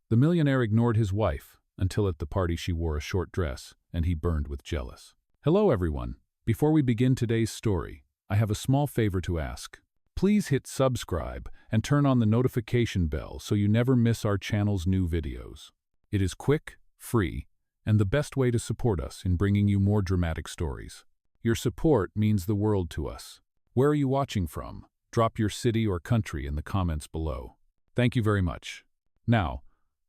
The millionaire ignored his wife until at the party she wore a short dress, and he burned with jealous. Hello everyone. Before we begin today's story, I have a small favor to ask. Please hit subscribe and turn on the notification bell so you never miss our channel's new videos. It is quick, free, and the best way to support us in bringing you more dramatic stories. Your support means the world to us. Where are you watching from? Drop your city or country in the comments below. Thank you very much. Now,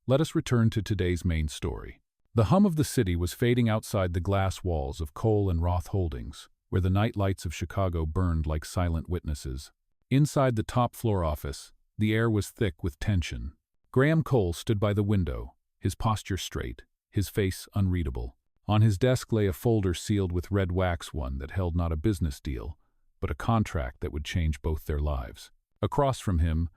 let us return to today's main story. The hum of the city was fading outside the glass walls of Cole and Roth Holdings, where the night lights of Chicago burned like silent witnesses. Inside the top-floor office, the air was thick with tension. Graham Cole stood by the window, his posture straight, his face unreadable. On his desk lay a folder sealed with red wax, one that held not a business deal, but a contract that would change both their lives. Across from him,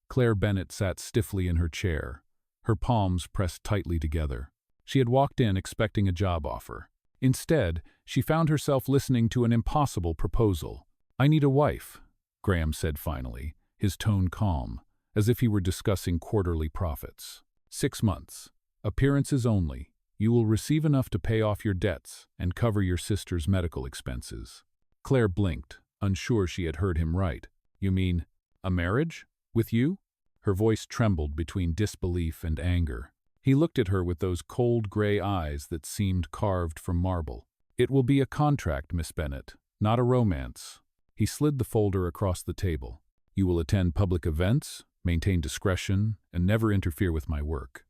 Claire Bennett sat stiffly in her chair, her palms pressed tightly together. She had walked in expecting a job offer. Instead, she found herself listening to an impossible proposal. "I need a wife," Graham said finally, his tone calm, as if he were discussing quarterly profits. 6 months. Appearances only. You will receive enough to pay off your debts and cover your sister's medical expenses. Claire blinked, unsure she had heard him right. "You mean, a marriage? With you?" Her voice trembled between disbelief and anger. He looked at her with those cold gray eyes that seemed carved from marble. "It will be a contract, Miss Bennett, not a romance." He slid the folder across the table. "You will attend public events, maintain discretion, and never interfere with my work.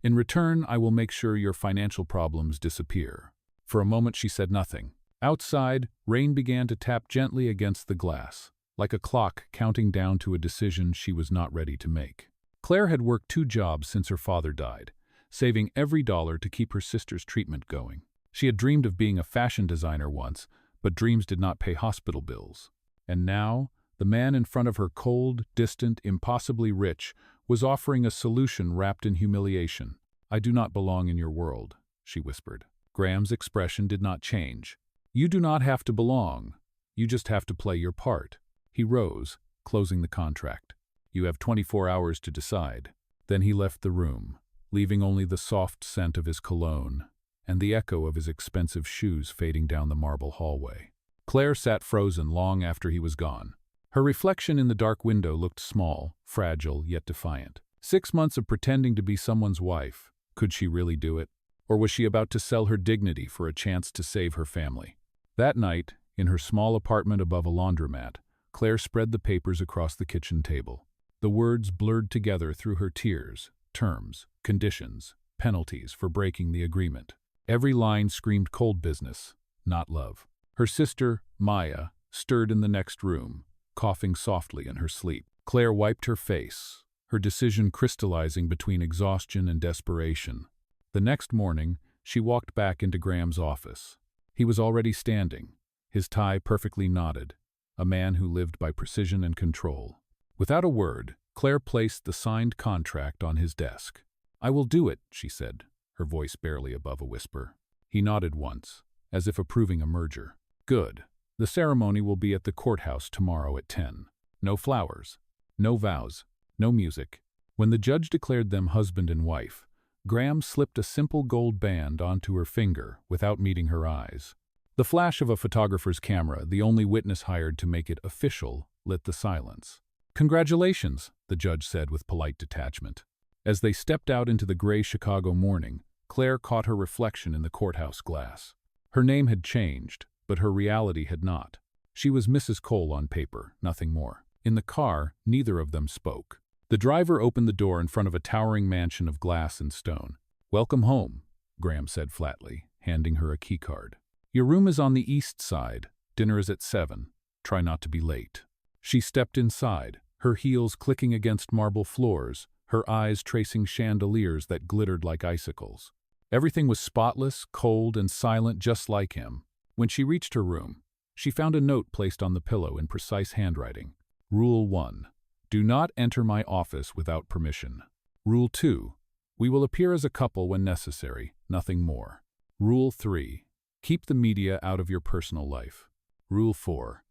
In return, I will make sure your financial problems disappear." For a moment she said nothing. Outside, rain began to tap gently against the glass, like a clock counting down to a decision she was not ready to make. Claire had worked 2 jobs since her father died, saving every dollar to keep her sister's treatment going. She had dreamed of being a fashion designer once, but dreams did not pay hospital bills. And now, the man in front of her, cold, distant, impossibly rich, was offering a solution wrapped in humiliation. "I do not belong in your world," she whispered. Graham's expression did not change. "You do not have to belong. You just have to play your part." He rose, closing the contract. "You have 24 hours to decide." Then he left the room, leaving only the soft scent of his cologne and the echo of his expensive shoes fading down the marble hallway. Claire sat frozen long after he was gone. Her reflection in the dark window looked small, fragile, yet defiant. 6 months of pretending to be someone's wife. Could she really do it? Or was she about to sell her dignity for a chance to save her family? That night, in her small apartment above a laundromat, Claire spread the papers across the kitchen table. The words blurred together through her tears: terms, conditions, penalties for breaking the agreement. Every line screamed cold business, not love. Her sister, Maya, stirred in the next room, coughing softly in her sleep. Claire wiped her face, her decision crystallizing between exhaustion and desperation. The next morning, she walked back into Graham's office. He was already standing, his tie perfectly knotted, a man who lived by precision and control. Without a word, Claire placed the signed contract on his desk. "I will do it," she said, her voice barely above a whisper. He nodded once, as if approving a merger. "Good. The ceremony will be at the courthouse tomorrow at 10. No flowers, no vows, no music." When the judge declared them husband and wife, Graham slipped a simple gold band onto her finger without meeting her eyes. The flash of a photographer's camera, the only witness hired to make it official, lit the silence. "Congratulations," the judge said with polite detachment. As they stepped out into the gray Chicago morning, Claire caught her reflection in the courthouse glass. Her name had changed, but her reality had not. She was Mrs. Cole on paper, nothing more. In the car, neither of them spoke. The driver opened the door in front of a towering mansion of glass and stone. "Welcome home," Graham said flatly, handing her a keycard. "Your room is on the east side. Dinner is at 7. Try not to be late." She stepped inside, her heels clicking against marble floors, her eyes tracing chandeliers that glittered like icicles. Everything was spotless, cold, and silent, just like him. When she reached her room, she found a note placed on the pillow in precise handwriting. Rule 1. Do not enter my office without permission. Rule 2. We will appear as a couple when necessary, nothing more. Rule 3. Keep the media out of your personal life. Rule 4.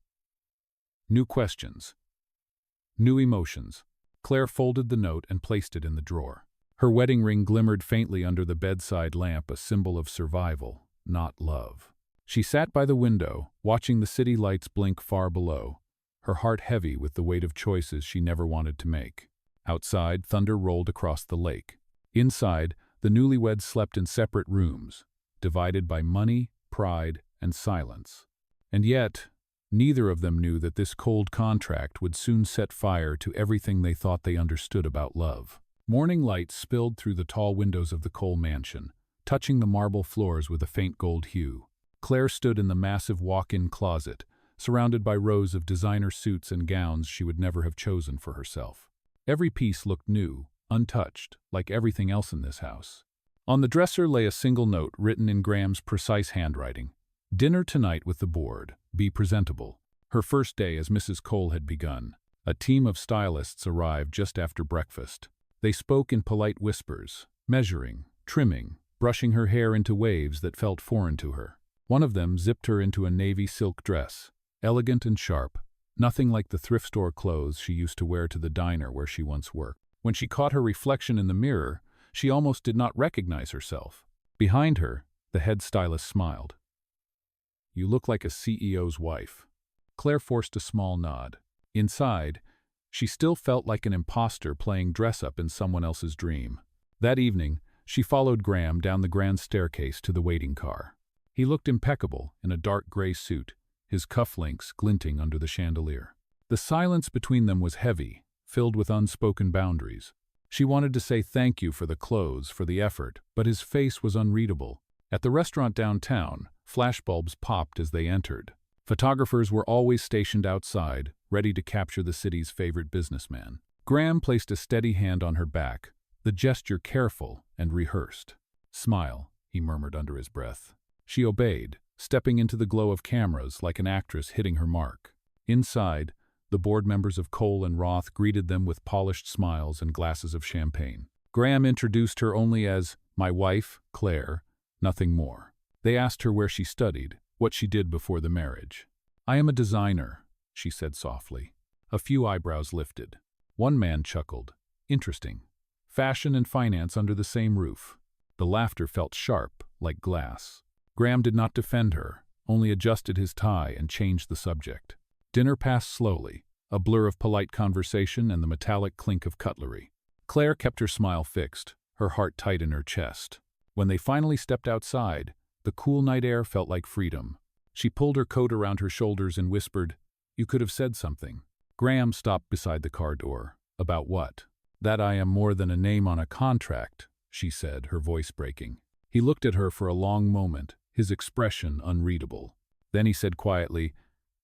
New questions. New emotions. Claire folded the note and placed it in the drawer. Her wedding ring glimmered faintly under the bedside lamp, a symbol of survival, not love. She sat by the window, watching the city lights blink far below, her heart heavy with the weight of choices she never wanted to make. Outside, thunder rolled across the lake. Inside, the newlyweds slept in separate rooms, divided by money, pride, and silence. And yet, neither of them knew that this cold contract would soon set fire to everything they thought they understood about love. Morning light spilled through the tall windows of the Cole mansion, touching the marble floors with a faint gold hue. Claire stood in the massive walk-in closet, surrounded by rows of designer suits and gowns she would never have chosen for herself. Every piece looked new, untouched, like everything else in this house. On the dresser lay a single note written in Graham's precise handwriting. "Dinner tonight with the board. Be presentable." Her first day as Mrs. Cole had begun. A team of stylists arrived just after breakfast. They spoke in polite whispers, measuring, trimming, brushing her hair into waves that felt foreign to her. One of them zipped her into a navy silk dress, elegant and sharp, nothing like the thrift store clothes she used to wear to the diner where she once worked. When she caught her reflection in the mirror, she almost did not recognize herself. Behind her, the head stylist smiled. "You look like a CEO's wife." Claire forced a small nod. Inside, she still felt like an imposter playing dress-up in someone else's dream. That evening, she followed Graham down the grand staircase to the waiting car. He looked impeccable in a dark gray suit, his cufflinks glinting under the chandelier. The silence between them was heavy, filled with unspoken boundaries. She wanted to say thank you for the clothes, for the effort, but his face was unreadable. At the restaurant downtown, flashbulbs popped as they entered. Photographers were always stationed outside, ready to capture the city's favorite businessman. Graham placed a steady hand on her back, the gesture careful and rehearsed. "Smile," he murmured under his breath. She obeyed, stepping into the glow of cameras like an actress hitting her mark. Inside, the board members of Cole and Roth greeted them with polished smiles and glasses of champagne. Graham introduced her only as "my wife, Claire," nothing more. They asked her where she studied, what she did before the marriage. "I am a designer," she said softly. A few eyebrows lifted. One man chuckled. "Interesting. Fashion and finance under the same roof." The laughter felt sharp, like glass. Graham did not defend her, only adjusted his tie and changed the subject. Dinner passed slowly, a blur of polite conversation and the metallic clink of cutlery. Claire kept her smile fixed, her heart tight in her chest. When they finally stepped outside, the cool night air felt like freedom. She pulled her coat around her shoulders and whispered, "You could have said something." Graham stopped beside the car door. "About what?" "That I am more than a name on a contract," she said, her voice breaking. He looked at her for a long moment, his expression unreadable. Then he said quietly,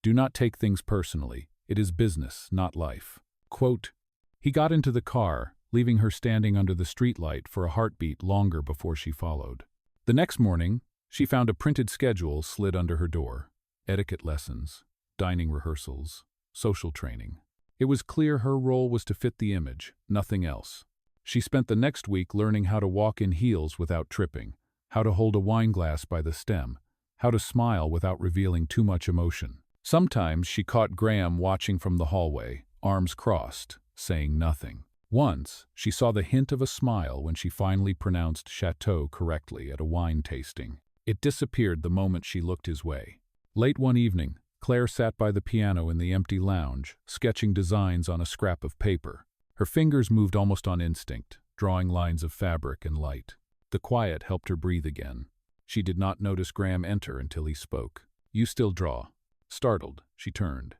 "Do not take things personally. It is business, not life." Quote, he got into the car, leaving her standing under the streetlight for a heartbeat longer before she followed. The next morning, she found a printed schedule slid under her door. Etiquette lessons, dining rehearsals, social training. It was clear her role was to fit the image, nothing else. She spent the next week learning how to walk in heels without tripping, how to hold a wine glass by the stem, how to smile without revealing too much emotion. Sometimes she caught Graham watching from the hallway, arms crossed, saying nothing. Once, she saw the hint of a smile when she finally pronounced chateau correctly at a wine tasting. It disappeared the moment she looked his way. Late one evening, Claire sat by the piano in the empty lounge, sketching designs on a scrap of paper. Her fingers moved almost on instinct, drawing lines of fabric and light. The quiet helped her breathe again. She did not notice Graham enter until he spoke. "You still draw." Startled, she turned.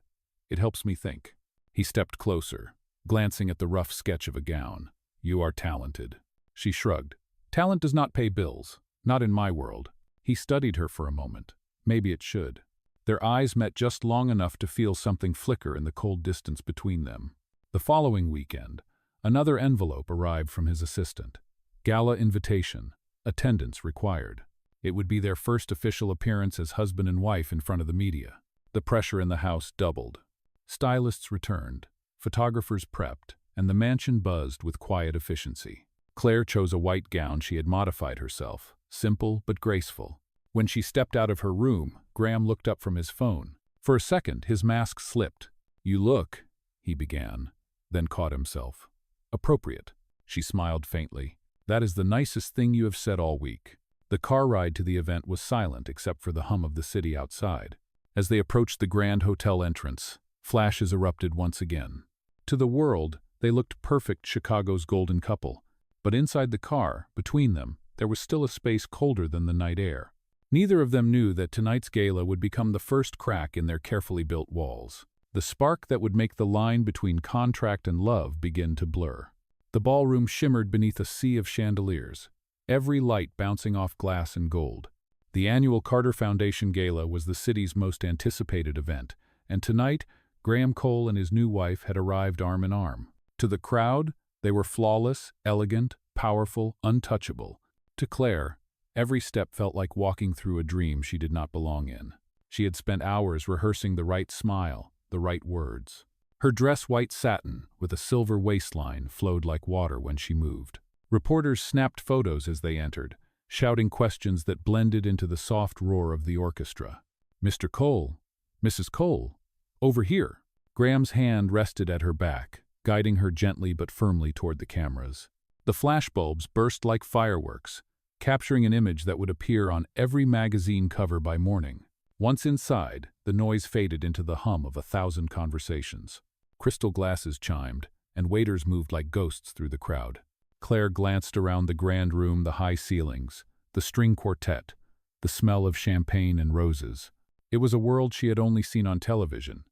"It helps me think." He stepped closer, glancing at the rough sketch of a gown. "You are talented." She shrugged. "Talent does not pay bills. Not in my world." He studied her for a moment. Maybe it should. Their eyes met just long enough to feel something flicker in the cold distance between them. The following weekend, another envelope arrived from his assistant. Gala invitation. Attendance required. It would be their first official appearance as husband and wife in front of the media. The pressure in the house doubled. Stylists returned, photographers prepped, and the mansion buzzed with quiet efficiency. Claire chose a white gown she had modified herself, simple but graceful. When she stepped out of her room, Graham looked up from his phone. For a second, his mask slipped. "You look," he began, then caught himself. "Appropriate." She smiled faintly. That is the nicest thing you have said all week. The car ride to the event was silent except for the hum of the city outside. As they approached the Grand Hotel entrance, flashes erupted once again. To the world, they looked perfect, Chicago's golden couple, but inside the car, between them, there was still a space colder than the night air. Neither of them knew that tonight's gala would become the first crack in their carefully built walls, the spark that would make the line between contract and love begin to blur. The ballroom shimmered beneath a sea of chandeliers, every light bouncing off glass and gold. The annual Carter Foundation Gala was the city's most anticipated event, and tonight, Graham Cole and his new wife had arrived arm in arm. To the crowd, they were flawless, elegant, powerful, untouchable. To Claire, every step felt like walking through a dream she did not belong in. She had spent hours rehearsing the right smile, the right words. Her dress, white satin, with a silver waistline, flowed like water when she moved. Reporters snapped photos as they entered, shouting questions that blended into the soft roar of the orchestra. "Mr. Cole, Mrs. Cole, over here." Graham's hand rested at her back, guiding her gently but firmly toward the cameras. The flashbulbs burst like fireworks, capturing an image that would appear on every magazine cover by morning. Once inside, the noise faded into the hum of 1,000 conversations. Crystal glasses chimed, and waiters moved like ghosts through the crowd. Claire glanced around the grand room, the high ceilings, the string quartet, the smell of champagne and roses. It was a world she had only seen on television,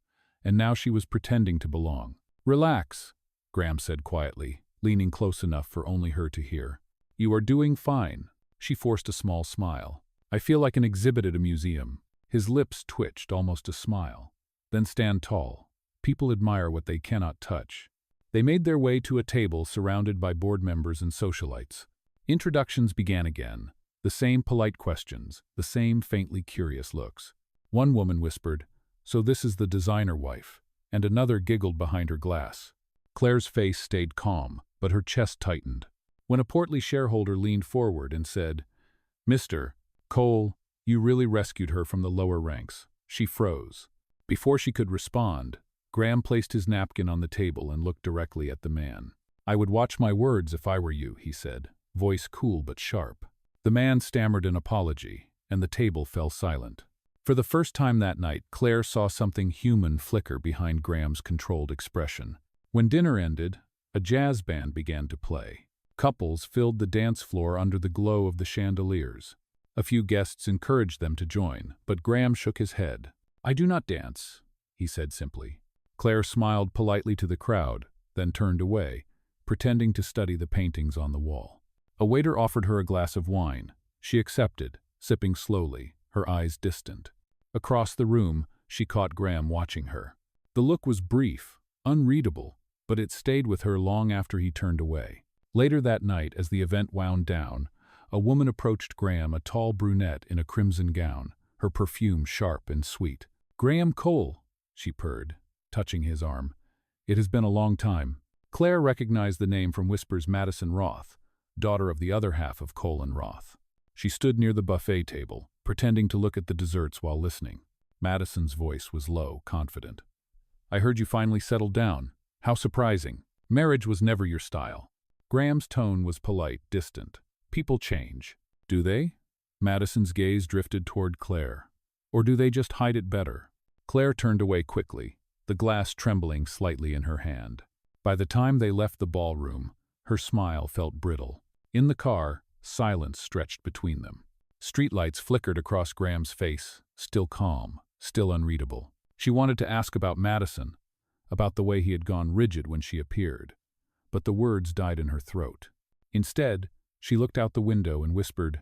and now she was pretending to belong. "Relax," Graham said quietly, leaning close enough for only her to hear. "You are doing fine." She forced a small smile. "I feel like an exhibit at a museum." His lips twitched, almost a smile. "Then stand tall. People admire what they cannot touch." They made their way to a table surrounded by board members and socialites. Introductions began again, the same polite questions, the same faintly curious looks. One woman whispered, "So this is the designer wife," and another giggled behind her glass. Claire's face stayed calm, but her chest tightened. When a portly shareholder leaned forward and said, "Mr. Cole, you really rescued her from the lower ranks," she froze. Before she could respond, Graham placed his napkin on the table and looked directly at the man. "I would watch my words if I were you," he said, voice cool but sharp. The man stammered an apology, and the table fell silent. For the first time that night, Claire saw something human flicker behind Graham's controlled expression. When dinner ended, a jazz band began to play. Couples filled the dance floor under the glow of the chandeliers. A few guests encouraged them to join, but Graham shook his head. "I do not dance," he said simply. Claire smiled politely to the crowd, then turned away, pretending to study the paintings on the wall. A waiter offered her a glass of wine. She accepted, sipping slowly, her eyes distant. Across the room, she caught Graham watching her. The look was brief, unreadable, but it stayed with her long after he turned away. Later that night, as the event wound down, a woman approached Graham, a tall brunette in a crimson gown, her perfume sharp and sweet. "Graham Cole," she purred, touching his arm. "It has been a long time." Claire recognized the name from Whisper's Madison Roth, daughter of the other half of Cole and Roth. She stood near the buffet table, pretending to look at the desserts while listening. Madison's voice was low, confident. "I heard you finally settled down. How surprising. Marriage was never your style." Graham's tone was polite, distant. "People change. Do they?" Madison's gaze drifted toward Claire. "Or do they just hide it better?" Claire turned away quickly, the glass trembling slightly in her hand. By the time they left the ballroom, her smile felt brittle. In the car, silence stretched between them. Streetlights flickered across Graham's face, still calm, still unreadable. She wanted to ask about Madison, about the way he had gone rigid when she appeared, but the words died in her throat. Instead, she looked out the window and whispered,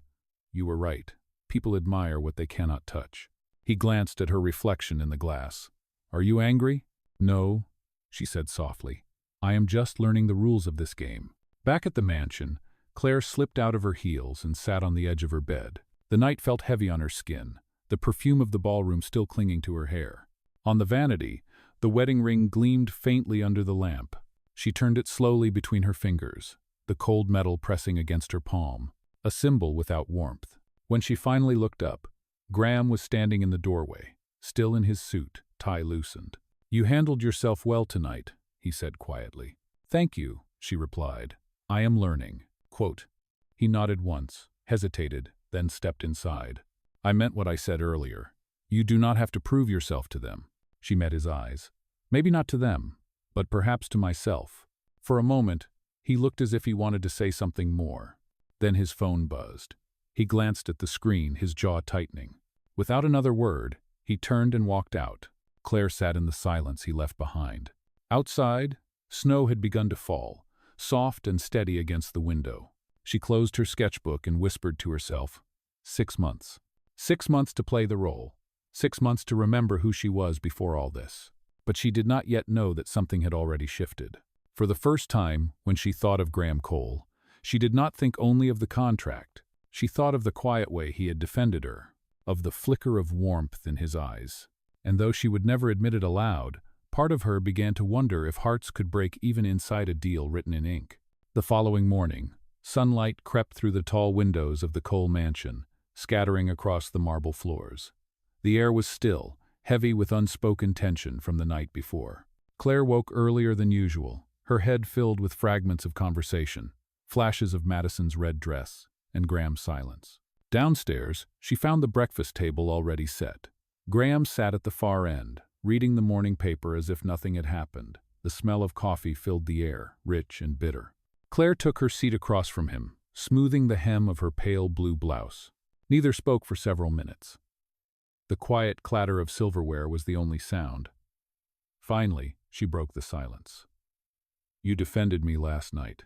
"You were right. People admire what they cannot touch." He glanced at her reflection in the glass. "Are you angry?" "No," she said softly. "I am just learning the rules of this game." Back at the mansion, Claire slipped out of her heels and sat on the edge of her bed. The night felt heavy on her skin, the perfume of the ballroom still clinging to her hair. On the vanity, the wedding ring gleamed faintly under the lamp. She turned it slowly between her fingers, the cold metal pressing against her palm, a symbol without warmth. When she finally looked up, Graham was standing in the doorway, still in his suit, tie loosened. "You handled yourself well tonight," he said quietly. "Thank you," she replied. "I am learning." Quote, He nodded once, hesitated, then stepped inside. I meant what I said earlier. You do not have to prove yourself to them. She met his eyes. Maybe not to them, but perhaps to myself. For a moment, he looked as if he wanted to say something more. Then his phone buzzed. He glanced at the screen, his jaw tightening. Without another word, he turned and walked out. Claire sat in the silence he left behind. Outside, snow had begun to fall, soft and steady against the window. She closed her sketchbook and whispered to herself, 6 months. 6 months to play the role. 6 months to remember who she was before all this. But she did not yet know that something had already shifted. For the first time, when she thought of Graham Cole, she did not think only of the contract. She thought of the quiet way he had defended her, of the flicker of warmth in his eyes. And though she would never admit it aloud, part of her began to wonder if hearts could break even inside a deal written in ink. The following morning, sunlight crept through the tall windows of the Cole mansion, scattering across the marble floors. The air was still, heavy with unspoken tension from the night before. Claire woke earlier than usual, her head filled with fragments of conversation, flashes of Madison's red dress, and Graham's silence. Downstairs, she found the breakfast table already set. Graham sat at the far end, reading the morning paper as if nothing had happened. The smell of coffee filled the air, rich and bitter. Claire took her seat across from him, smoothing the hem of her pale blue blouse. Neither spoke for several minutes. The quiet clatter of silverware was the only sound. Finally, she broke the silence. You defended me last night.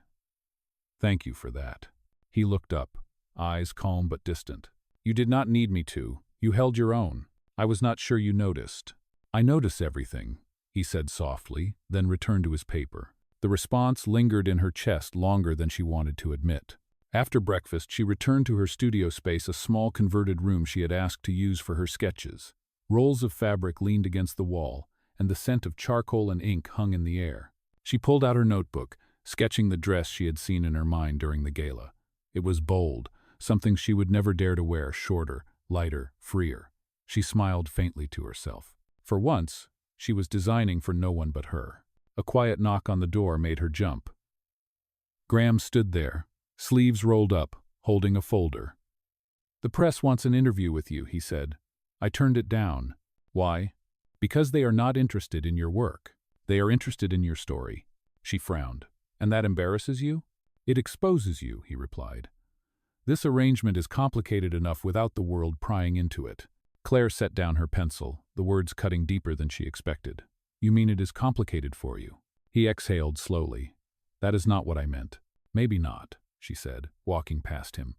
Thank you for that. He looked up, eyes calm but distant. You did not need me to. You held your own. I was not sure you noticed. I notice everything, he said softly, then returned to his paper. The response lingered in her chest longer than she wanted to admit. After breakfast, she returned to her studio space, a small converted room she had asked to use for her sketches. Rolls of fabric leaned against the wall, and the scent of charcoal and ink hung in the air. She pulled out her notebook, sketching the dress she had seen in her mind during the gala. It was bold, something she would never dare to wear, shorter, lighter, freer. She smiled faintly to herself. For once, she was designing for no one but her. A quiet knock on the door made her jump. Graham stood there, sleeves rolled up, holding a folder. The press wants an interview with you, he said. I turned it down. Why? Because they are not interested in your work. They are interested in your story. She frowned. And that embarrasses you? It exposes you, he replied. This arrangement is complicated enough without the world prying into it. Claire set down her pencil, the words cutting deeper than she expected. You mean it is complicated for you? He exhaled slowly. That is not what I meant. Maybe not, she said, walking past him.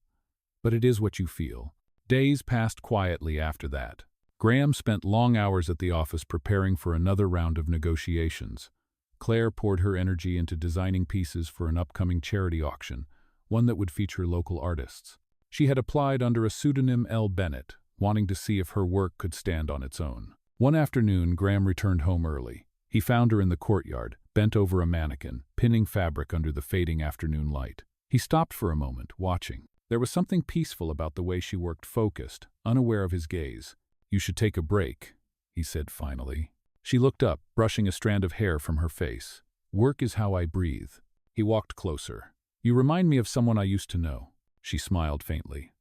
But it is what you feel. Days passed quietly after that. Graham spent long hours at the office preparing for another round of negotiations. Claire poured her energy into designing pieces for an upcoming charity auction, one that would feature local artists. She had applied under a pseudonym L. Bennett, wanting to see if her work could stand on its own. One afternoon, Graham returned home early. He found her in the courtyard, bent over a mannequin, pinning fabric under the fading afternoon light. He stopped for a moment, watching. There was something peaceful about the way she worked, focused, unaware of his gaze. You should take a break, he said finally. She looked up, brushing a strand of hair from her face. Work is how I breathe. He walked closer. You remind me of someone I used to know. She smiled faintly.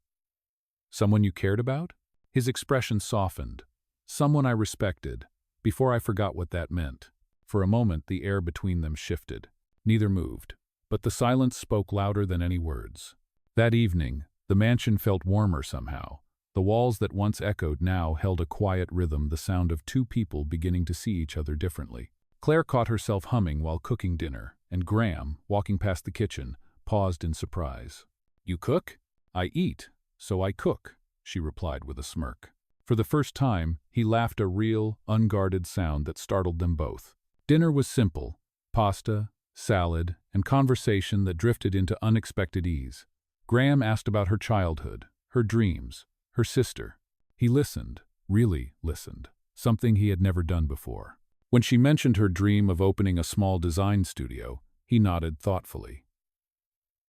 Someone you cared about? His expression softened. Someone I respected, before I forgot what that meant. For a moment, the air between them shifted. Neither moved, but the silence spoke louder than any words. That evening, the mansion felt warmer somehow. The walls that once echoed now held a quiet rhythm, the sound of two people beginning to see each other differently. Claire caught herself humming while cooking dinner, and Graham, walking past the kitchen, paused in surprise. You cook? I eat, so I cook, she replied with a smirk. For the first time, he laughed, a real, unguarded sound that startled them both. Dinner was simple: pasta, salad, and conversation that drifted into unexpected ease. Graham asked about her childhood, her dreams, her sister. He listened, really listened, something he had never done before. When she mentioned her dream of opening a small design studio, he nodded thoughtfully.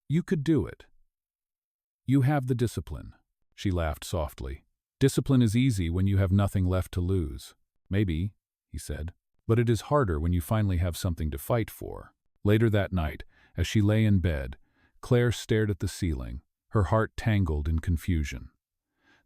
You could do it. You have the discipline. She laughed softly. Discipline is easy when you have nothing left to lose. Maybe, he said, but it is harder when you finally have something to fight for. Later that night, as she lay in bed, Claire stared at the ceiling, her heart tangled in confusion.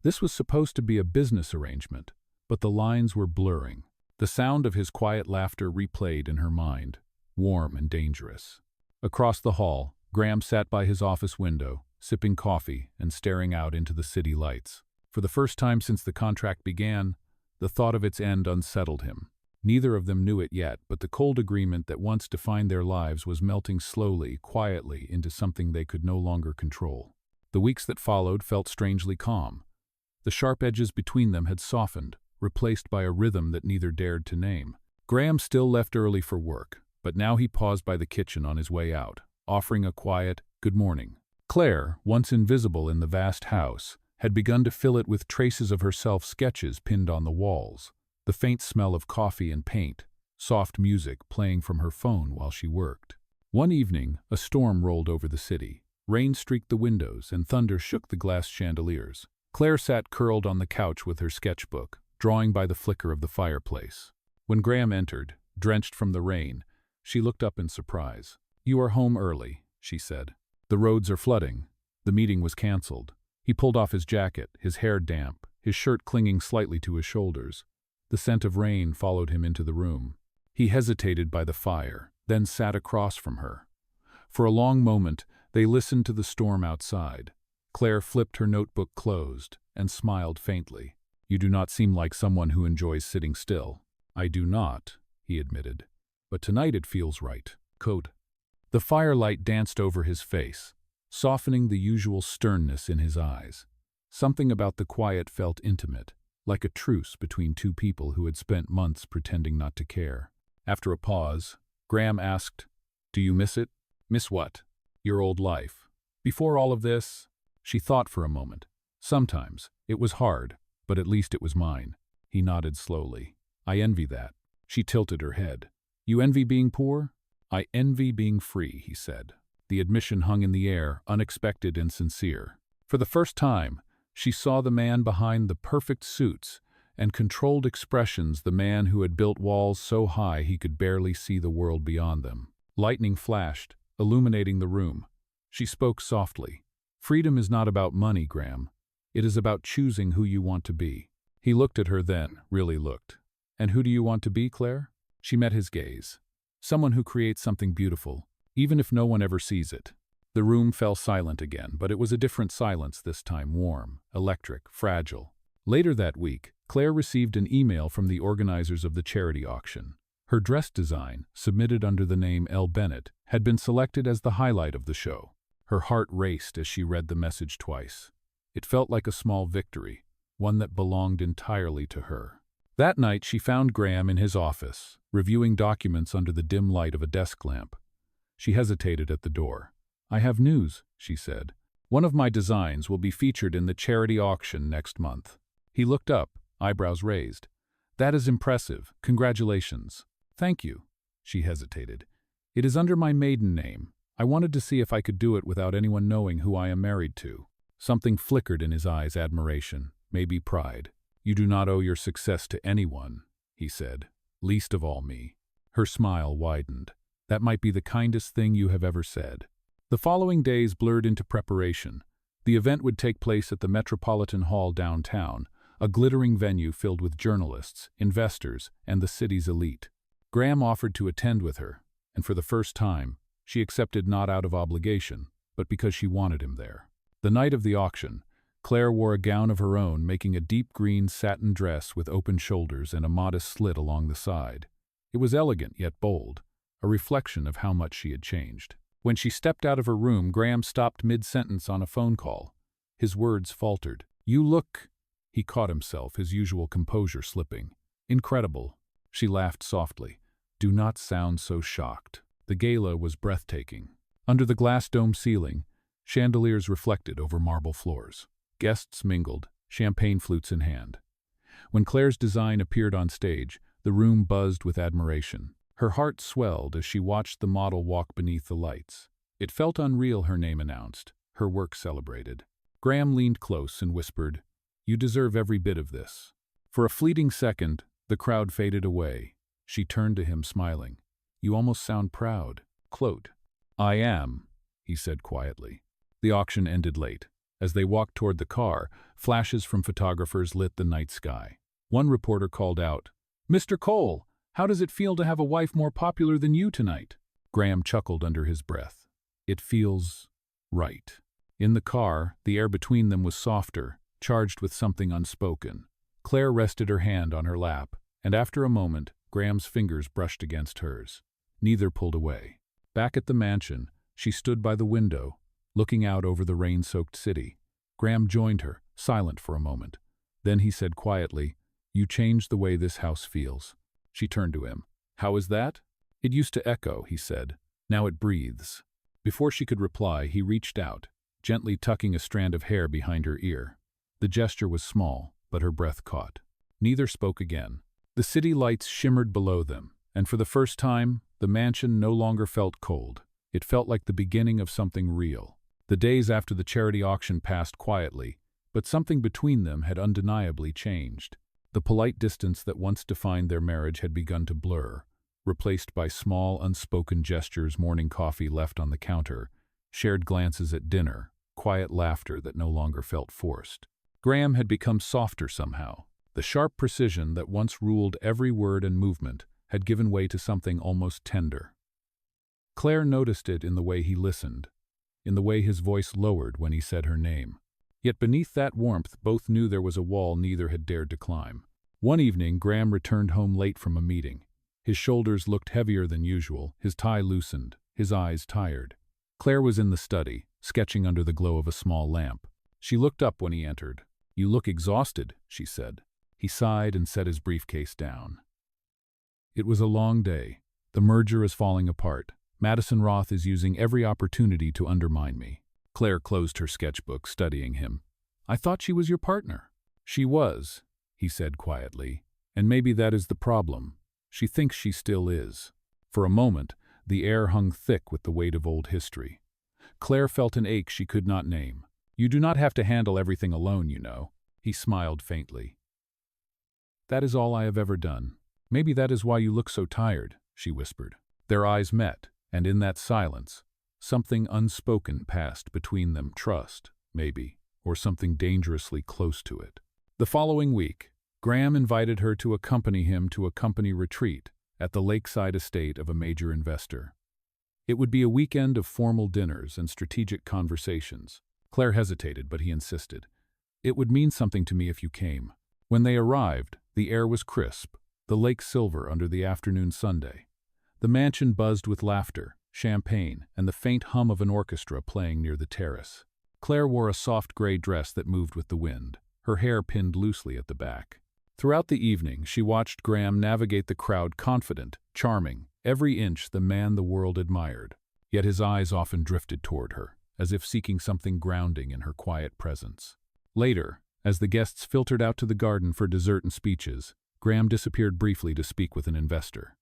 This was supposed to be a business arrangement, but the lines were blurring. The sound of his quiet laughter replayed in her mind, warm and dangerous. Across the hall, Graham sat by his office window, sipping coffee and staring out into the city lights. For the first time since the contract began, the thought of its end unsettled him. Neither of them knew it yet, but the cold agreement that once defined their lives was melting slowly, quietly, into something they could no longer control. The weeks that followed felt strangely calm. The sharp edges between them had softened, replaced by a rhythm that neither dared to name. Graham still left early for work, but now he paused by the kitchen on his way out, offering a quiet, "Good morning." Claire, once invisible in the vast house, had begun to fill it with traces of herself, sketches pinned on the walls, the faint smell of coffee and paint, soft music playing from her phone while she worked. One evening, a storm rolled over the city. Rain streaked the windows and thunder shook the glass chandeliers. Claire sat curled on the couch with her sketchbook, drawing by the flicker of the fireplace. When Graham entered, drenched from the rain, she looked up in surprise. "You are home early," she said. "The roads are flooding." The meeting was cancelled. He pulled off his jacket, his hair damp, his shirt clinging slightly to his shoulders. The scent of rain followed him into the room. He hesitated by the fire, then sat across from her. For a long moment, they listened to the storm outside. Claire flipped her notebook closed and smiled faintly. "You do not seem like someone who enjoys sitting still." "I do not," he admitted. "But tonight it feels right." Code. The firelight danced over his face, softening the usual sternness in his eyes. Something about the quiet felt intimate, like a truce between two people who had spent months pretending not to care. After a pause, Graham asked, "Do you miss it?" "Miss what?" "Your old life." "Before all of this?" She thought for a moment. "Sometimes. It was hard, but at least it was mine." He nodded slowly. "I envy that." She tilted her head. "You envy being poor?" "I envy being free," he said. The admission hung in the air, unexpected and sincere. For the first time, she saw the man behind the perfect suits and controlled expressions, the man who had built walls so high he could barely see the world beyond them. Lightning flashed, illuminating the room. She spoke softly. "Freedom is not about money, Graham. It is about choosing who you want to be." He looked at her then, really looked. "And who do you want to be, Claire?" She met his gaze. "Someone who creates something beautiful, even if no one ever sees it." The room fell silent again, but it was a different silence this time, warm, electric, fragile. Later that week, Claire received an email from the organizers of the charity auction. Her dress design, submitted under the name L. Bennett, had been selected as the highlight of the show. Her heart raced as she read the message twice. It felt like a small victory, one that belonged entirely to her. That night she found Graham in his office, reviewing documents under the dim light of a desk lamp. She hesitated at the door. "I have news," she said. "One of my designs will be featured in the charity auction next month." He looked up, eyebrows raised. "That is impressive. Congratulations." "Thank you." She hesitated. "It is under my maiden name. I wanted to see if I could do it without anyone knowing who I am married to." Something flickered in his eyes, admiration, maybe pride. "You do not owe your success to anyone," he said, "least of all me." Her smile widened. "That might be the kindest thing you have ever said." The following days blurred into preparation. The event would take place at the Metropolitan Hall downtown, a glittering venue filled with journalists, investors, and the city's elite. Graham offered to attend with her, and for the first time, she accepted not out of obligation, but because she wanted him there. The night of the auction, Claire wore a gown of her own, making a deep green satin dress with open shoulders and a modest slit along the side. It was elegant yet bold, a reflection of how much she had changed. When she stepped out of her room, Graham stopped mid-sentence on a phone call. His words faltered. "You look—" He caught himself, his usual composure slipping. "Incredible." She laughed softly. "Do not sound so shocked." The gala was breathtaking. Under the glass dome ceiling, chandeliers reflected over marble floors. Guests mingled, champagne flutes in hand. When Claire's design appeared on stage, the room buzzed with admiration. Her heart swelled as she watched the model walk beneath the lights. It felt unreal, her name announced, her work celebrated. Graham leaned close and whispered, "You deserve every bit of this." For a fleeting second, the crowd faded away. She turned to him, smiling. "You almost sound proud." "I am," he said quietly. The auction ended late. As they walked toward the car, flashes from photographers lit the night sky. One reporter called out, "Mr. Cole, how does it feel to have a wife more popular than you tonight?" Graham chuckled under his breath. "It feels right." In the car, the air between them was softer, charged with something unspoken. Claire rested her hand on her lap, and after a moment, Graham's fingers brushed against hers. Neither pulled away. Back at the mansion, she stood by the window, looking out over the rain-soaked city. Graham joined her, silent for a moment. Then he said quietly, "You changed the way this house feels." She turned to him. "How is that?" "It used to echo," he said. "Now it breathes." Before she could reply, he reached out, gently tucking a strand of hair behind her ear. The gesture was small, but her breath caught. Neither spoke again. The city lights shimmered below them, and for the first time, the mansion no longer felt cold. It felt like the beginning of something real. The days after the charity auction passed quietly, but something between them had undeniably changed. The polite distance that once defined their marriage had begun to blur, replaced by small, unspoken gestures, morning coffee left on the counter, shared glances at dinner, quiet laughter that no longer felt forced. Graham had become softer somehow. The sharp precision that once ruled every word and movement had given way to something almost tender. Claire noticed it in the way he listened, in the way his voice lowered when he said her name. Yet beneath that warmth, both knew there was a wall neither had dared to climb. One evening, Graham returned home late from a meeting. His shoulders looked heavier than usual, his tie loosened, his eyes tired. Claire was in the study, sketching under the glow of a small lamp. She looked up when he entered. "You look exhausted," she said. He sighed and set his briefcase down. "It was a long day. The merger is falling apart. Madison Roth is using every opportunity to undermine me." Claire closed her sketchbook, studying him. "I thought she was your partner." "She was," he said quietly, "and maybe that is the problem. She thinks she still is." For a moment, the air hung thick with the weight of old history. Claire felt an ache she could not name. "You do not have to handle everything alone, you know." He smiled faintly. "That is all I have ever done. Maybe that is why you look so tired," she whispered. Their eyes met, and in that silence, something unspoken passed between them. Trust, maybe, or something dangerously close to it. The following week, Graham invited her to accompany him to a company retreat at the lakeside estate of a major investor. It would be a weekend of formal dinners and strategic conversations. Claire hesitated, but he insisted. "It would mean something to me if you came." When they arrived, the air was crisp, the lake silver under the afternoon sunday. The mansion buzzed with laughter, champagne, and the faint hum of an orchestra playing near the terrace. Claire wore a soft gray dress that moved with the wind, her hair pinned loosely at the back. Throughout the evening, she watched Graham navigate the crowd, confident, charming, every inch the man the world admired. Yet his eyes often drifted toward her, as if seeking something grounding in her quiet presence. Later, as the guests filtered out to the garden for dessert and speeches, Graham disappeared briefly to speak with an investor.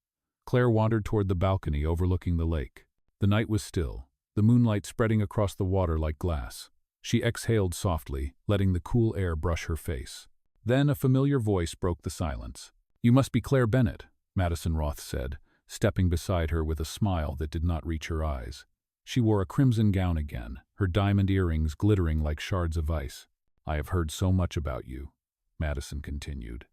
Claire wandered toward the balcony overlooking the lake. The night was still, the moonlight spreading across the water like glass. She exhaled softly, letting the cool air brush her face. Then a familiar voice broke the silence. "You must be Claire Bennett," Madison Roth said, stepping beside her with a smile that did not reach her eyes. She wore a crimson gown again, her diamond earrings glittering like shards of ice. "I have heard so much about you," Madison continued.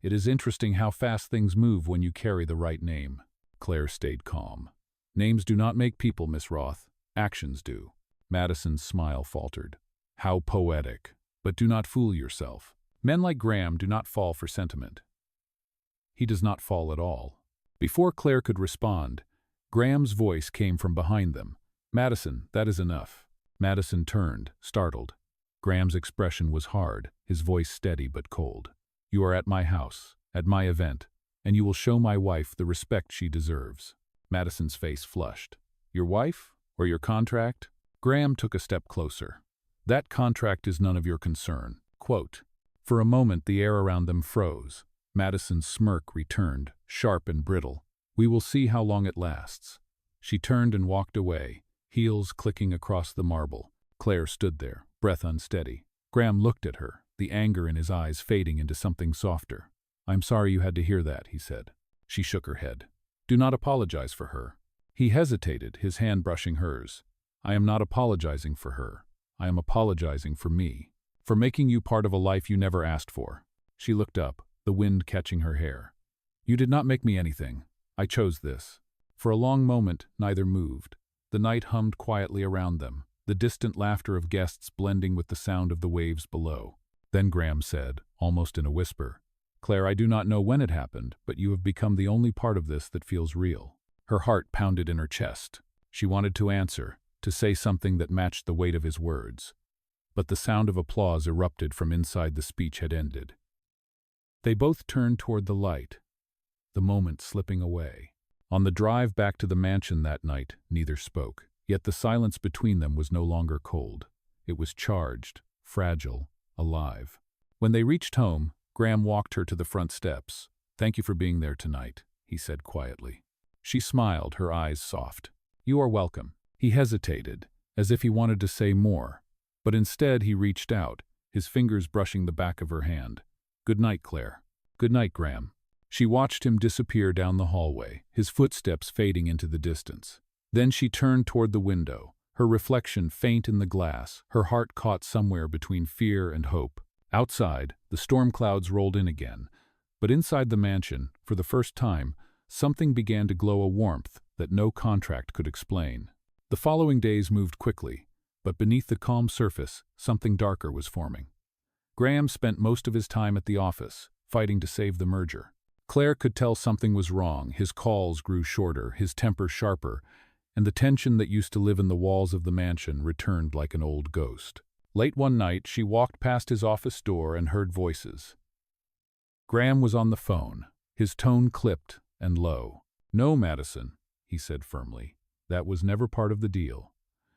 "It is interesting how fast things move when you carry the right name." Claire stayed calm. "Names do not make people, Miss Roth. Actions do." Madison's smile faltered. "How poetic. But do not fool yourself. Men like Graham do not fall for sentiment. He does not fall at all." Before Claire could respond, Graham's voice came from behind them. "Madison, that is enough." Madison turned, startled. Graham's expression was hard, his voice steady but cold. "You are at my house, at my event, and you will show my wife the respect she deserves." Madison's face flushed. "Your wife? Or your contract?" Graham took a step closer. "That contract is none of your concern." Quote. For a moment the air around them froze. Madison's smirk returned, sharp and brittle. "We will see how long it lasts." She turned and walked away, heels clicking across the marble. Claire stood there, breath unsteady. Graham looked at her, the anger in his eyes fading into something softer. "I'm sorry you had to hear that," he said. She shook her head. "Do not apologize for her." He hesitated, his hand brushing hers. "I am not apologizing for her. I am apologizing for me, for making you part of a life you never asked for." She looked up, the wind catching her hair. "You did not make me anything. I chose this." For a long moment, neither moved. The night hummed quietly around them, the distant laughter of guests blending with the sound of the waves below. Then Graham said, almost in a whisper, "Claire, I do not know when it happened, but you have become the only part of this that feels real." Her heart pounded in her chest. She wanted to answer, to say something that matched the weight of his words. But the sound of applause erupted from inside the speech had ended. They both turned toward the light, the moment slipping away. On the drive back to the mansion that night, neither spoke, yet the silence between them was no longer cold. It was charged, fragile, alive. When they reached home, Graham walked her to the front steps. "Thank you for being there tonight," he said quietly. She smiled, her eyes soft. "You are welcome." He hesitated, as if he wanted to say more, but instead he reached out, his fingers brushing the back of her hand. "Good night, Claire." "Good night, Graham." She watched him disappear down the hallway, his footsteps fading into the distance. Then she turned toward the window, her reflection faint in the glass, her heart caught somewhere between fear and hope. Outside, the storm clouds rolled in again, but inside the mansion, for the first time, something began to glow, a warmth that no contract could explain. The following days moved quickly, but beneath the calm surface, something darker was forming. Graham spent most of his time at the office, fighting to save the merger. Claire could tell something was wrong. His calls grew shorter, his temper sharper, and the tension that used to live in the walls of the mansion returned like an old ghost. Late one night, she walked past his office door and heard voices. Graham was on the phone, his tone clipped and low. "No, Madison," he said firmly. "That was never part of the deal.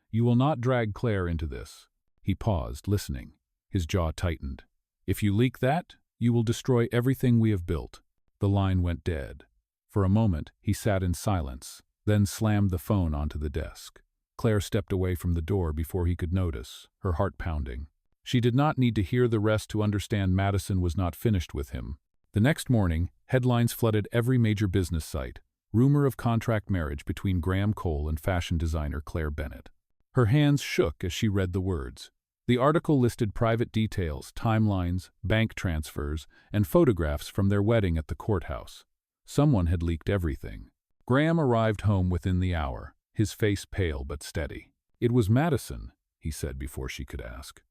You will not drag Claire into this." He paused, listening. His jaw tightened. "If you leak that, you will destroy everything we have built." The line went dead. For a moment, he sat in silence, then slammed the phone onto the desk. Claire stepped away from the door before he could notice, her heart pounding. She did not need to hear the rest to understand Madison was not finished with him. The next morning, headlines flooded every major business site. Rumor of contract marriage between Graham Cole and fashion designer Claire Bennett. Her hands shook as she read the words. The article listed private details, timelines, bank transfers, and photographs from their wedding at the courthouse. Someone had leaked everything. Graham arrived home within the hour, his face pale but steady. "It was Madison," he said before she could ask.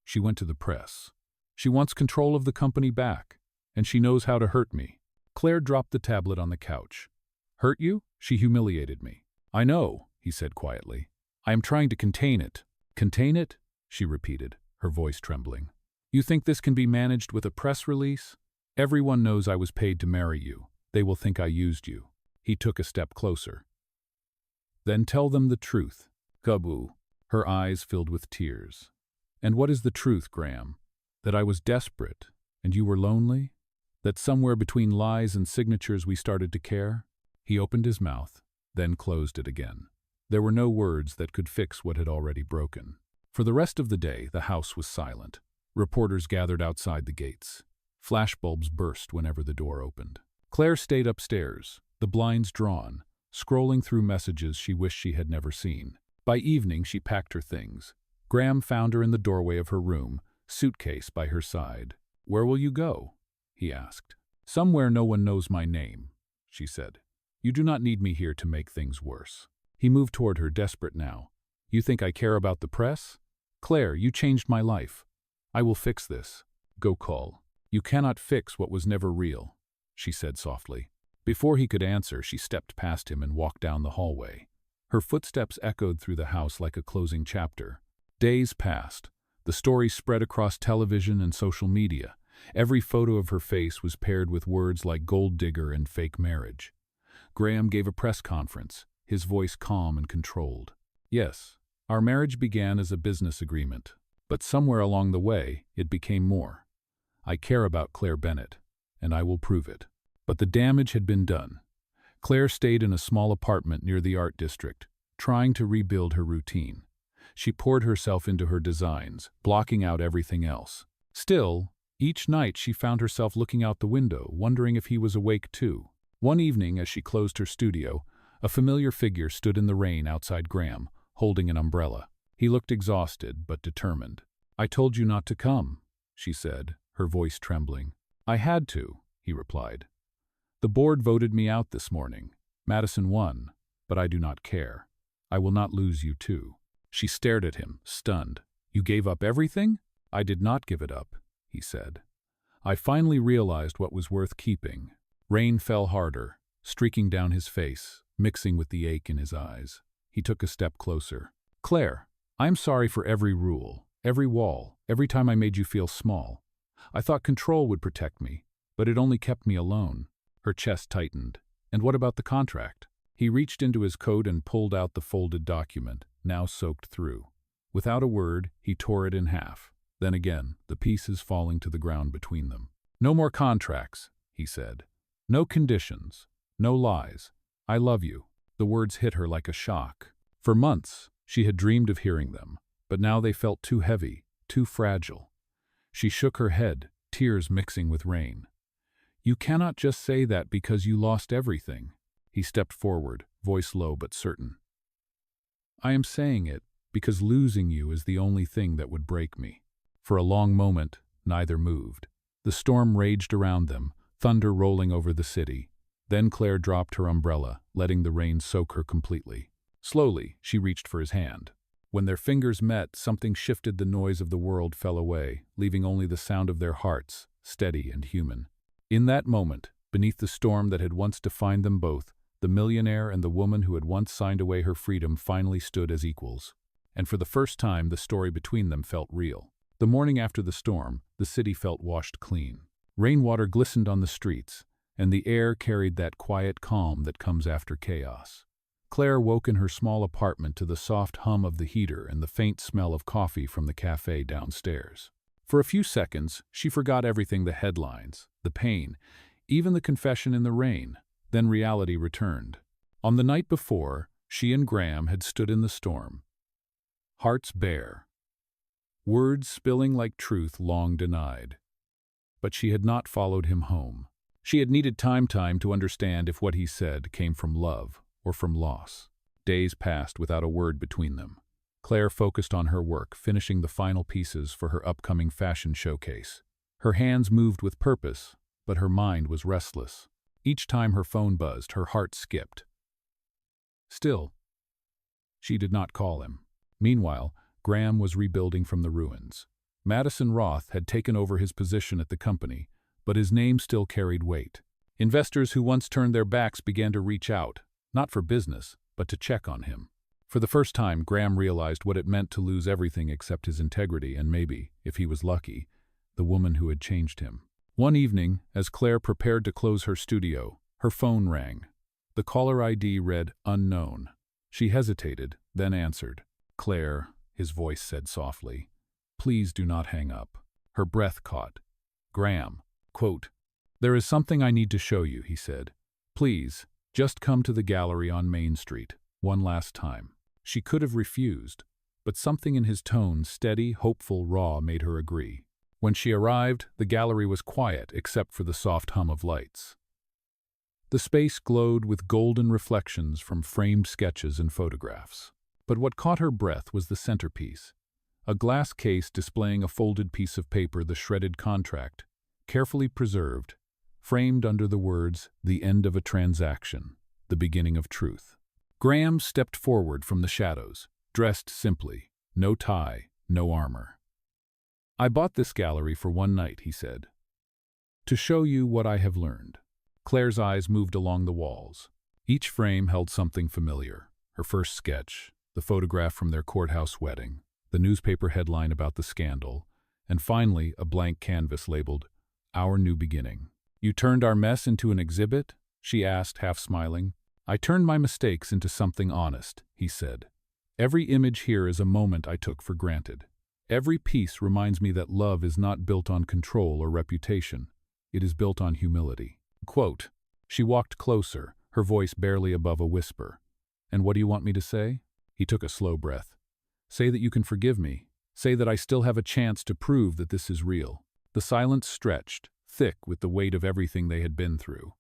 "She went to the press. She wants control of the company back, and she knows how to hurt me." Claire dropped the tablet on the couch. "Hurt you? She humiliated me." "I know," he said quietly. "I am trying to contain it." "Contain it?" she repeated, her voice trembling. "You think this can be managed with a press release? Everyone knows I was paid to marry you. They will think I used you." He took a step closer. "Then tell them the truth." Kabu. Her eyes filled with tears. "And what is the truth, Graham? That I was desperate, and you were lonely? That somewhere between lies and signatures we started to care?" He opened his mouth, then closed it again. There were no words that could fix what had already broken. For the rest of the day, the house was silent. Reporters gathered outside the gates. Flashbulbs burst whenever the door opened. Claire stayed upstairs, the blinds drawn, scrolling through messages she wished she had never seen. By evening, she packed her things. Graham found her in the doorway of her room, suitcase by her side. "Where will you go?" he asked. "Somewhere no one knows my name," she said. "You do not need me here to make things worse." He moved toward her, desperate now. "You think I care about the press? Claire, you changed my life. I will fix this. Go call." "You cannot fix what was never real," she said softly. Before he could answer, she stepped past him and walked down the hallway. Her footsteps echoed through the house like a closing chapter. Days passed. The story spread across television and social media. Every photo of her face was paired with words like gold digger and fake marriage. Graham gave a press conference, his voice calm and controlled. "Yes, our marriage began as a business agreement, but somewhere along the way, it became more. I care about Claire Bennett, and I will prove it." But the damage had been done. Claire stayed in a small apartment near the art district, trying to rebuild her routine. She poured herself into her designs, blocking out everything else. Still, each night she found herself looking out the window, wondering if he was awake too. One evening, as she closed her studio, a familiar figure stood in the rain outside Graham, holding an umbrella. He looked exhausted but determined. "I told you not to come," she said, her voice trembling. "I had to," he replied. "The board voted me out this morning. Madison won, but I do not care. I will not lose you too." She stared at him, stunned. "You gave up everything?" "I did not give it up," he said. "I finally realized what was worth keeping." Rain fell harder, streaking down his face, mixing with the ache in his eyes. He took a step closer. "Claire, I am sorry for every rule, every wall, every time I made you feel small. I thought control would protect me, but it only kept me alone." Her chest tightened. "And what about the contract?" He reached into his coat and pulled out the folded document, now soaked through. Without a word, he tore it in half. Then again, the pieces falling to the ground between them. "No more contracts," he said. "No conditions. No lies. I love you." The words hit her like a shock. For months, she had dreamed of hearing them, but now they felt too heavy, too fragile. She shook her head, tears mixing with rain. "You cannot just say that because you lost everything." He stepped forward, voice low but certain. "I am saying it because losing you is the only thing that would break me." For a long moment, neither moved. The storm raged around them, thunder rolling over the city. Then Claire dropped her umbrella, letting the rain soak her completely. Slowly, she reached for his hand. When their fingers met, something shifted. The noise of the world fell away, leaving only the sound of their hearts, steady and human. In that moment, beneath the storm that had once defined them both, the millionaire and the woman who had once signed away her freedom finally stood as equals. And for the first time, the story between them felt real. The morning after the storm, the city felt washed clean. Rainwater glistened on the streets, and the air carried that quiet calm that comes after chaos. Claire woke in her small apartment to the soft hum of the heater and the faint smell of coffee from the cafe downstairs. For a few seconds, she forgot everything: the headlines, the pain, even the confession in the rain. Then reality returned. On the night before, she and Graham had stood in the storm, hearts bare, words spilling like truth long denied. But she had not followed him home. She had needed time to understand if what he said came from love or from loss. Days passed without a word between them. Claire focused on her work, finishing the final pieces for her upcoming fashion showcase. Her hands moved with purpose, but her mind was restless. Each time her phone buzzed, her heart skipped. Still, she did not call him. Meanwhile, Graham was rebuilding from the ruins. Madison Roth had taken over his position at the company, but his name still carried weight. Investors who once turned their backs began to reach out, not for business, but to check on him. For the first time, Graham realized what it meant to lose everything except his integrity and maybe, if he was lucky, the woman who had changed him. One evening, as Claire prepared to close her studio, her phone rang. The caller ID read unknown. She hesitated, then answered. "Claire," his voice said softly, "please do not hang up." Her breath caught. Graham, quote, "There is something I need to show you," he said. "Please, just come to the gallery on Main Street, one last time." She could have refused, but something in his tone, steady, hopeful, raw, made her agree. When she arrived, the gallery was quiet except for the soft hum of lights. The space glowed with golden reflections from framed sketches and photographs. But what caught her breath was the centerpiece, a glass case displaying a folded piece of paper, the shredded contract, carefully preserved, framed under the words, "The end of a transaction, the beginning of truth." Graham stepped forward from the shadows, dressed simply, no tie, no armor. "I bought this gallery for one night," he said, "to show you what I have learned." Claire's eyes moved along the walls. Each frame held something familiar: her first sketch, the photograph from their courthouse wedding, the newspaper headline about the scandal, and finally a blank canvas labeled, "Our New Beginning." "You turned our mess into an exhibit?" she asked, half smiling. "I turned my mistakes into something honest," he said. "Every image here is a moment I took for granted. Every piece reminds me that love is not built on control or reputation. It is built on humility." Quote. She walked closer, her voice barely above a whisper. "And what do you want me to say?" He took a slow breath. "Say that you can forgive me. Say that I still have a chance to prove that this is real." The silence stretched, thick with the weight of everything they had been through.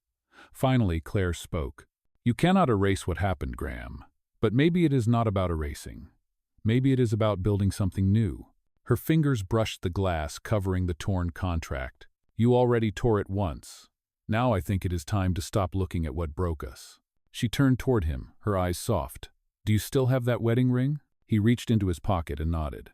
Finally, Claire spoke. "You cannot erase what happened, Graham. But maybe it is not about erasing. Maybe it is about building something new. Her fingers brushed the glass covering the torn contract. You already tore it once. Now I think it is time to stop looking at what broke us. She turned toward him, her eyes soft. Do you still have that wedding ring? He reached into his pocket and nodded.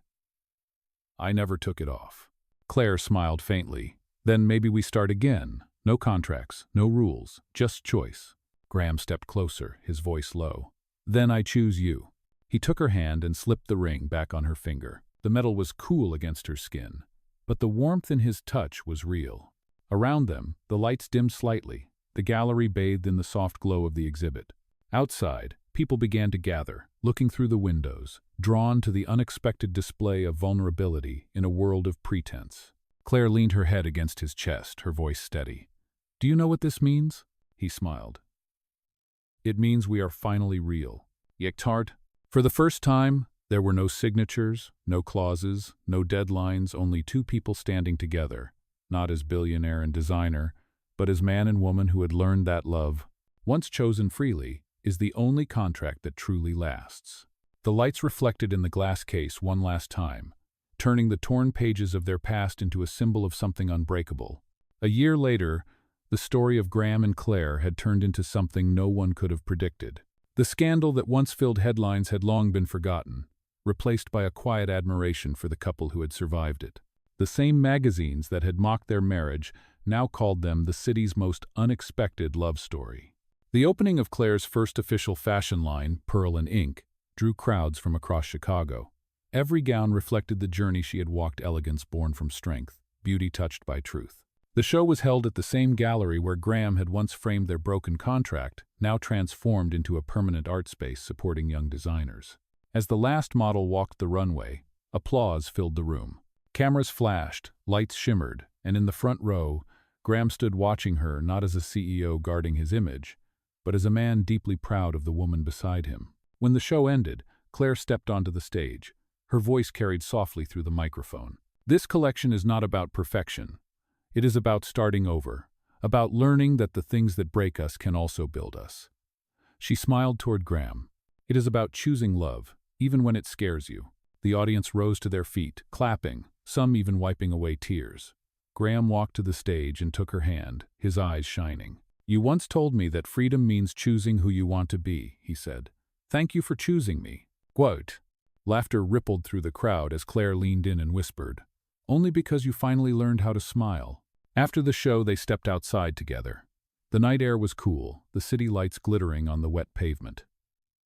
I never took it off. Claire smiled faintly. Then maybe we start again. No contracts, no rules, just choice. Graham stepped closer, his voice low. Then I choose you. He took her hand and slipped the ring back on her finger. The metal was cool against her skin, but the warmth in his touch was real. Around them, the lights dimmed slightly, the gallery bathed in the soft glow of the exhibit. Outside, people began to gather, looking through the windows, drawn to the unexpected display of vulnerability in a world of pretense. Claire leaned her head against his chest, her voice steady. Do you know what this means? He smiled. It means we are finally real. Yektart. For the first time, there were no signatures, no clauses, no deadlines, only two people standing together, not as billionaire and designer, but as man and woman who had learned that love, once chosen freely, is the only contract that truly lasts. The lights reflected in the glass case one last time, turning the torn pages of their past into a symbol of something unbreakable. A year later, the story of Graham and Claire had turned into something no one could have predicted. The scandal that once filled headlines had long been forgotten, replaced by a quiet admiration for the couple who had survived it. The same magazines that had mocked their marriage now called them the city's most unexpected love story. The opening of Claire's first official fashion line, Pearl and Ink, drew crowds from across Chicago. Every gown reflected the journey she had walked, elegance born from strength, beauty touched by truth. The show was held at the same gallery where Graham had once framed their broken contract, now transformed into a permanent art space supporting young designers. As the last model walked the runway, applause filled the room. Cameras flashed, lights shimmered, and in the front row, Graham stood watching her not as a CEO guarding his image, but as a man deeply proud of the woman beside him. When the show ended, Claire stepped onto the stage. Her voice carried softly through the microphone. This collection is not about perfection. It is about starting over, about learning that the things that break us can also build us. She smiled toward Graham. It is about choosing love, even when it scares you. The audience rose to their feet, clapping, some even wiping away tears. Graham walked to the stage and took her hand, his eyes shining. You once told me that freedom means choosing who you want to be, he said. Thank you for choosing me. Quote. Laughter rippled through the crowd as Claire leaned in and whispered, only because you finally learned how to smile. After the show, they stepped outside together. The night air was cool, the city lights glittering on the wet pavement.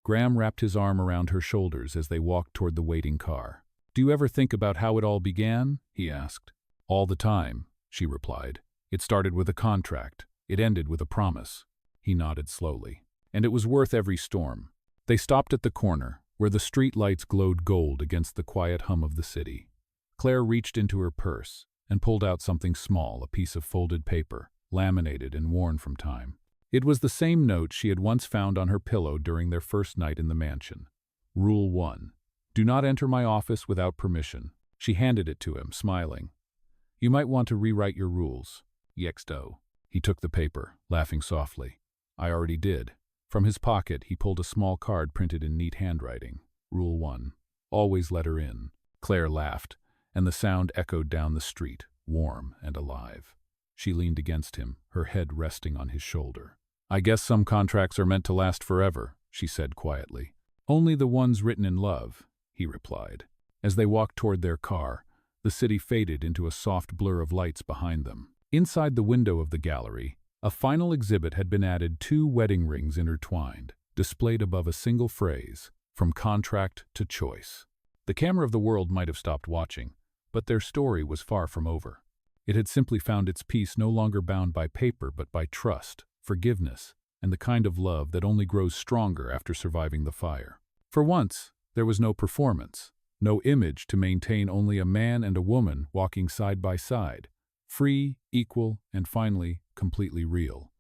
Graham wrapped his arm around her shoulders as they walked toward the waiting car. Do you ever think about how it all began? He asked. All the time, she replied. It started with a contract. It ended with a promise. He nodded slowly. And it was worth every storm. They stopped at the corner, where the street lights glowed gold against the quiet hum of the city. Claire reached into her purse and pulled out something small, a piece of folded paper, laminated and worn from time. It was the same note she had once found on her pillow during their first night in the mansion. Rule 1. Do not enter my office without permission. She handed it to him, smiling. You might want to rewrite your rules. Yexto. He took the paper, laughing softly. I already did. From his pocket, he pulled a small card printed in neat handwriting. Rule 1. Always let her in. Claire laughed, and the sound echoed down the street, warm and alive. She leaned against him, her head resting on his shoulder. I guess some contracts are meant to last forever, she said quietly. Only the ones written in love, he replied. As they walked toward their car, the city faded into a soft blur of lights behind them. Inside the window of the gallery, a final exhibit had been added, 2 wedding rings intertwined, displayed above a single phrase, from contract to choice. The camera of the world might have stopped watching, but their story was far from over. It had simply found its peace no longer bound by paper but by trust, forgiveness, and the kind of love that only grows stronger after surviving the fire. For once, there was no performance, no image to maintain, only a man and a woman walking side by side, free, equal, and finally, completely real.